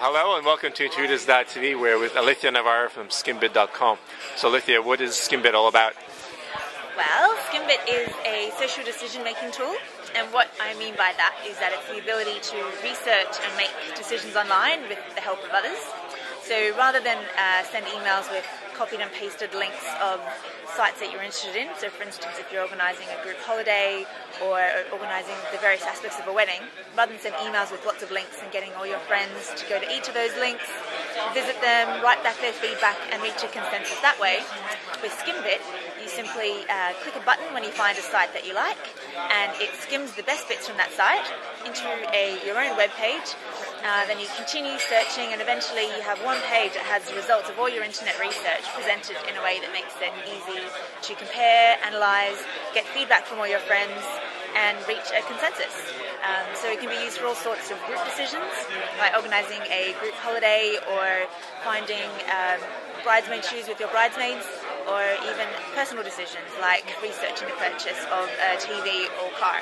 hello and welcome to Intruders TV. We're with Alicia Navarro from Skimbit.com. So Alicia, what is Skimbit all about? Well, Skimbit is a social decision-making tool, and what I mean by that is that it's the ability to research and make decisions online with the help of others. So rather than send emails with copied and pasted links of sites that you're interested in, so for instance if you're organising a group holiday or organising the various aspects of a wedding, rather than send emails with lots of links and getting all your friends to go to each of those links, visit them, write back their feedback and reach a consensus that way, with Skimbit you simply click a button when you find a site that you like, and it skims the best bits from that site into your own web page. Then you continue searching and eventually you have one page that has the results of all your internet research presented in a way that makes it easy to compare, analyse, get feedback from all your friends and reach a consensus. So it can be used for all sorts of group decisions, like organising a group holiday or finding bridesmaid shoes with your bridesmaids, or even personal decisions like researching the purchase of a TV or car.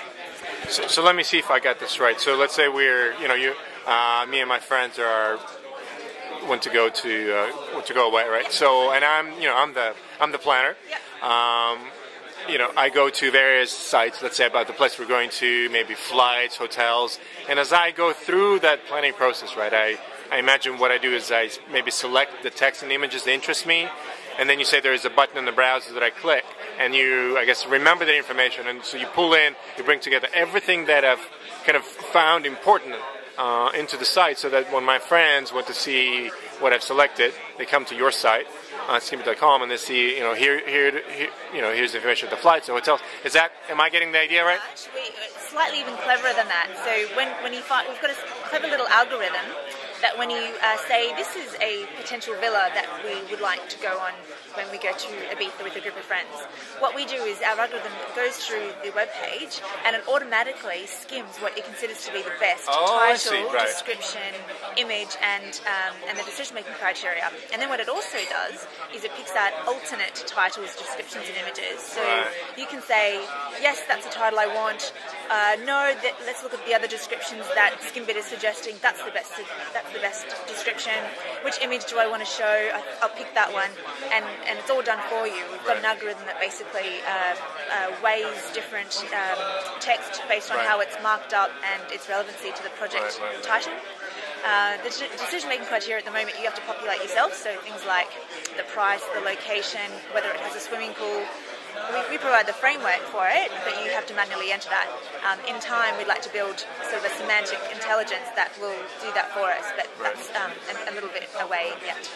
So let me see if I got this right. So let's say we're, me and my friends want to go away, right? So, and I'm the planner. Yep. I go to various sites, let's say about the place we're going to, maybe flights, hotels, and as I go through that planning process, right, I imagine what I do is I maybe select the text and images that interest me, and then you say there is a button in the browser that I click, and you, I guess, remember that information, and so you pull in, you bring together everything that I've kind of found important into the site, so that when my friends want to see what I've selected, they come to your site, Skimbit.com, and they see, here's the information of the flights, the hotels. Am I getting the idea right? Actually, slightly even cleverer than that. So when you find, we've got a clever little algorithm that when you say this is a potential villa that we would like to go on when we go to Ibiza with a group of friends, what we do is our algorithm goes through the web page and it automatically skims what it considers to be the best title, description, image, and the decision-making criteria. And then what it also does is it picks out alternate titles, descriptions, and images. So you can say, yes, that's the title I want. No, let's look at the other descriptions that Skimbit is suggesting. That's the best description. Which image do I want to show? I'll pick that one, and it's all done for you. We've got an algorithm that basically weighs different text based on how it's marked up and its relevancy to the project title. The decision-making criteria at the moment you have to populate yourself, so things like the price, the location, whether it has a swimming pool. We provide the framework for it, but you have to manually enter that. In time, we'd like to build sort of a semantic intelligence that will do that for us, but that's a little bit away yet.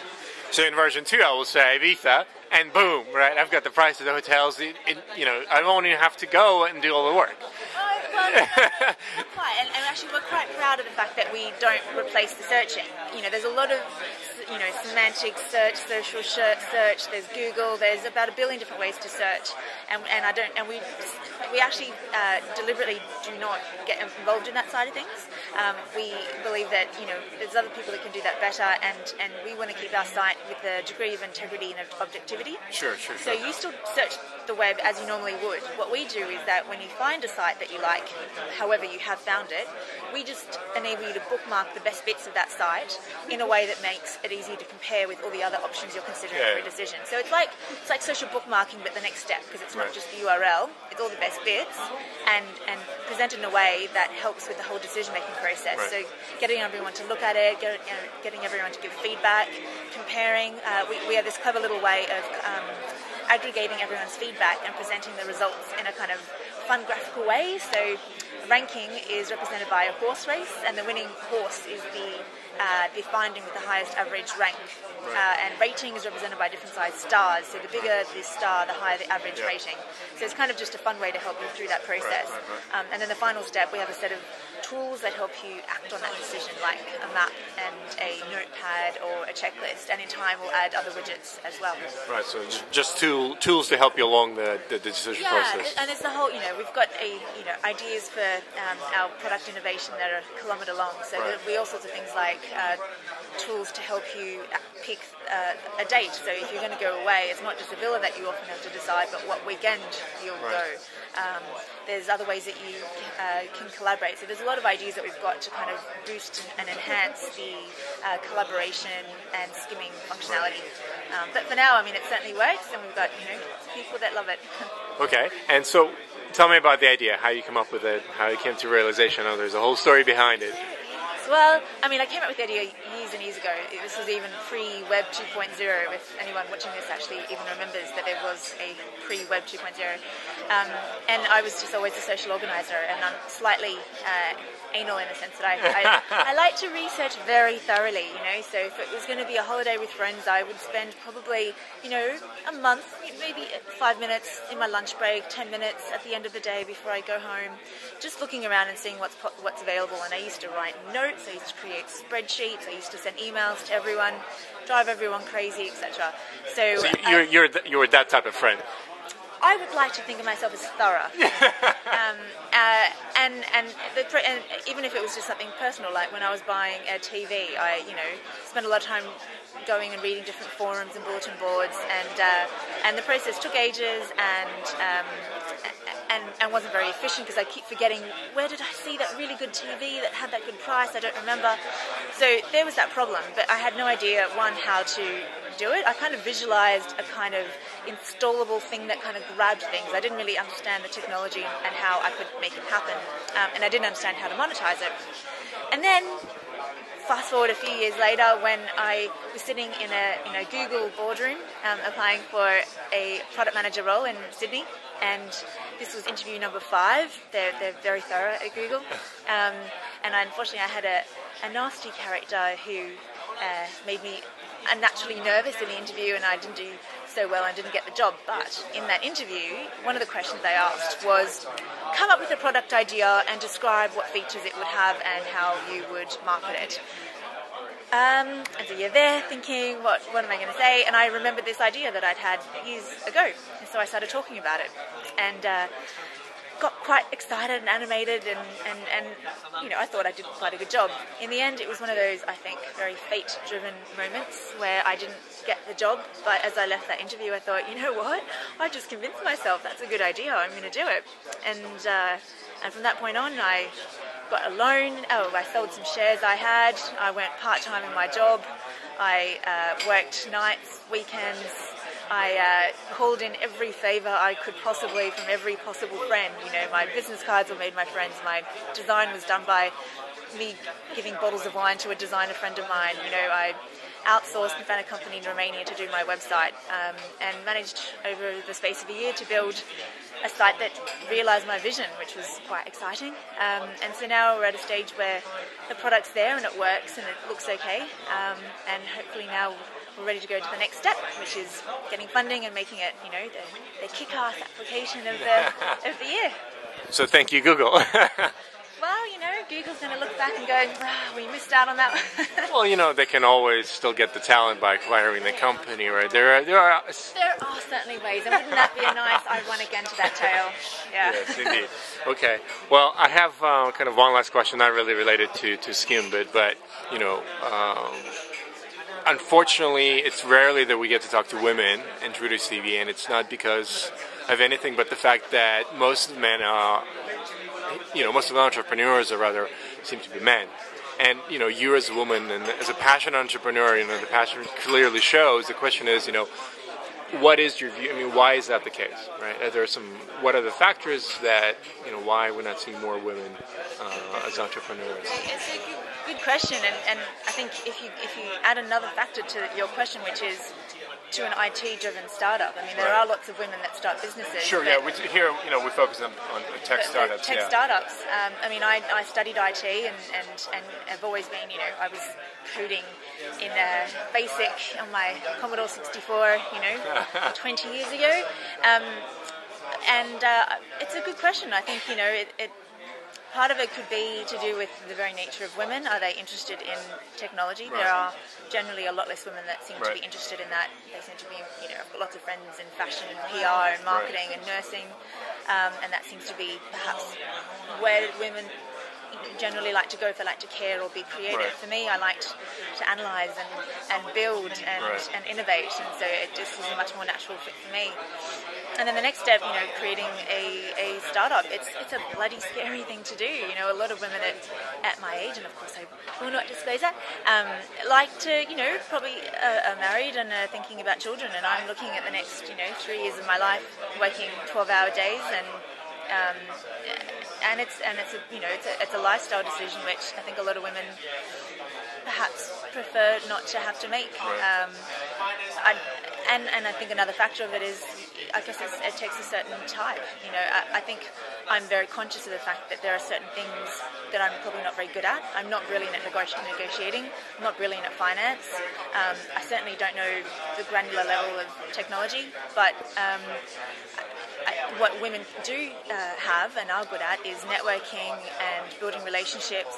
So in version 2, I will say Ibiza, and boom, right? I've got the price of the hotels. I won't even have to go and do all the work. Well, not quite. And actually, we're quite proud of the fact that we don't replace the searching. There's a lot of semantic search, social search. There's Google. There's about 1 billion different ways to search, and we actually deliberately do not get involved in that side of things. We believe that there's other people that can do that better, and we want to keep our site with a degree of integrity and objectivity. Sure. So you still search the web as you normally would. What we do is that when you find a site that you like, however you have found it, we just enable you to bookmark the best bits of that site in a way that makes it easy to compare with all the other options you're considering for a decision. So it's like social bookmarking, but the next step, because it's not just the URL, it's all the best bits, and presented in a way that helps with the whole decision-making process. So getting everyone to look at it, getting everyone to give feedback, comparing. We have this clever little way of aggregating everyone's feedback and presenting the results in a kind of fun graphical way. So ranking is represented by a horse race, and the winning horse is the finding with the highest average rank. And rating is represented by different sized stars. So the bigger the star, the higher the average rating. So it's kind of just a fun way to help you through that process. And then the final step, we have a set of tools that help you act on that decision, like a map and a notepad or a checklist. And in time, we'll add other widgets as well. Right. So just tools to help you along the decision process. And it's the whole. We've got ideas for our product innovation that are a kilometre long. So there'll be all sorts of things like tools to help you pick a date. So if you're going to go away, it's not just a villa that you often have to decide, but what weekend you'll go. There's other ways that you can collaborate. So there's a lot lot of ideas that we've got to kind of boost and enhance the collaboration and skimming functionality. But for now, I mean, it certainly works, and we've got, you know, people that love it. Okay, and so tell me about the idea, how you come up with it, how you came to realization. Oh, there's a whole story behind it. Well, I mean, I came up with the idea years and years ago. This was even pre-Web 2.0, if anyone watching this actually even remembers that there was a pre-Web 2.0. And I was just always a social organizer, and I'm slightly anal in the sense that I like to research very thoroughly, you know. So if it was going to be a holiday with friends, I would spend probably, you know, a month, maybe 5 minutes in my lunch break, 10 minutes at the end of the day before I go home, just looking around and seeing what's available. And I used to write notes, I used to create spreadsheets, I used to send emails to everyone, drive everyone crazy, etc. So you're that type of friend. I would like to think of myself as thorough, and even if it was just something personal, like when I was buying a TV, I, you know, spent a lot of time going and reading different forums and bulletin boards, and the process took ages and wasn't very efficient because I keep forgetting, where did I see that really good TV that had that good price? I don't remember. So there was that problem, but I had no idea, one, how to do it. I kind of visualized a kind of installable thing that kind of grabbed things. I didn't really understand the technology and how I could make it happen, and I didn't understand how to monetize it. And then fast forward a few years later, when I was sitting in a Google boardroom applying for a product manager role in Sydney, and this was interview number 5. They're very thorough at Google, and unfortunately I had a nasty character who made me unnaturally nervous in the interview, and I didn't do so well and didn't get the job. But in that interview, one of the questions they asked was, come up with a product idea and describe what features it would have and how you would market it. And so you're there thinking, what am I going to say? And I remembered this idea that I'd had years ago, and so I started talking about it, and got quite excited and animated, and you know, I thought I did quite a good job. In the end, it was one of those, I think, very fate-driven moments where I didn't get the job, but as I left that interview, I thought, you know what? I just convinced myself that's a good idea. I'm going to do it. And from that point on, I got a loan. I sold some shares I had. I went part-time in my job. I worked nights, weekends. I called in every favour I could possibly from every possible friend. You know, my business cards were made by friends. My design was done by me giving bottles of wine to a designer friend of mine. You know, I outsourced and found a company in Romania to do my website, and managed over the space of a year to build a site that realised my vision, which was quite exciting. And so now we're at a stage where the product's there and it works and it looks okay, and hopefully now we're ready to go to the next step, which is getting funding and making it, you know, the kick-ass application of the year. So thank you, Google. Well, you know, Google's going to look back and go, we missed out on that one. Well, you know, they can always still get the talent by acquiring the company, right? There are certainly ways, and wouldn't that be a nice, I run again to that tail? Yeah. Yes, indeed. Okay, well, I have kind of one last question, not really related to Skimbit, but, you know, unfortunately, it's rarely that we get to talk to women in Intruders TV, and it's not because of anything but the fact that most of the men are, you know, most of the entrepreneurs are rather seem to be men. And, you know, you as a woman and as a passionate entrepreneur, you know, the passion clearly shows. The question is, you know, what is your view? I mean, why is that the case, right? What are the factors that, you know, why we're not seeing more women as entrepreneurs? It's a good question, and I think if you add another factor to your question, which is to an IT-driven startup. I mean, there are lots of women that start businesses. Sure, yeah. Here, you know, we focus on tech startups. Tech startups. I mean, I studied IT and have always been, you know, I was coding in BASIC on my Commodore 64, you know, 20 years ago. And it's a good question. I think, you know, part of it could be to do with the very nature of women. Are they interested in technology? Right. There are generally a lot less women that seem to be interested in that. They seem to be, you know, I've got lots of friends in fashion and PR and marketing and nursing, and that seems to be perhaps where women generally like to go for like to care or be creative. Right. For me, I like to analyze and build and innovate, and so it just is a much more natural fit for me. And then the next step, creating a startup, it's a bloody scary thing to do. A lot of women at my age, and of course I will not disclose that, like to, probably are married and are thinking about children. And I'm looking at the next, 3 years of my life working 12-hour days, and it's a lifestyle decision which I think a lot of women perhaps prefer not to have to make. And I think another factor of it is, I guess it takes a certain type. I think I'm very conscious of the fact that there are certain things that I'm probably not very good at. I'm not brilliant at negotiating. I'm not brilliant at finance. I certainly don't know the granular level of technology, but what women do have and are good at is networking and building relationships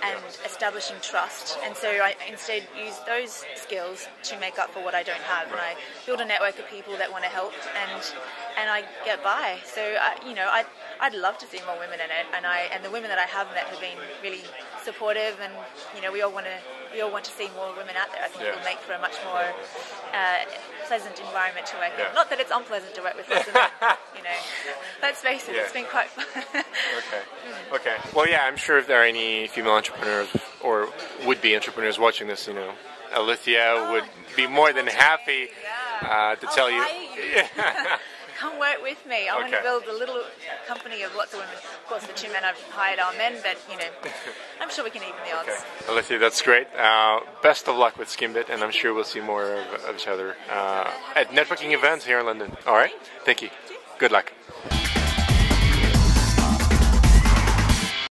and establishing trust. And so I instead use those skills to make up for what I don't have. And I build a network of people that want to help, and I get by. So I'd love to see more women in it, and the women that I have met have been really supportive, and we all want to see more women out there. I think it'll make for a much more pleasant environment to work in. Not that it's unpleasant to work with us, let's face it, it's been quite fun. Okay. Well, yeah, I'm sure if there are any female entrepreneurs or would-be entrepreneurs watching this, Alicia would be more than happy to tell you. Come work with me. I want to build a little company of lots of women. Of course, the 2 men I've hired are men, but I'm sure we can even the odds. Alicia, that's great. Best of luck with Skimbit, and I'm sure we'll see more of each other at networking events here in London. All right? Thank you. Good luck.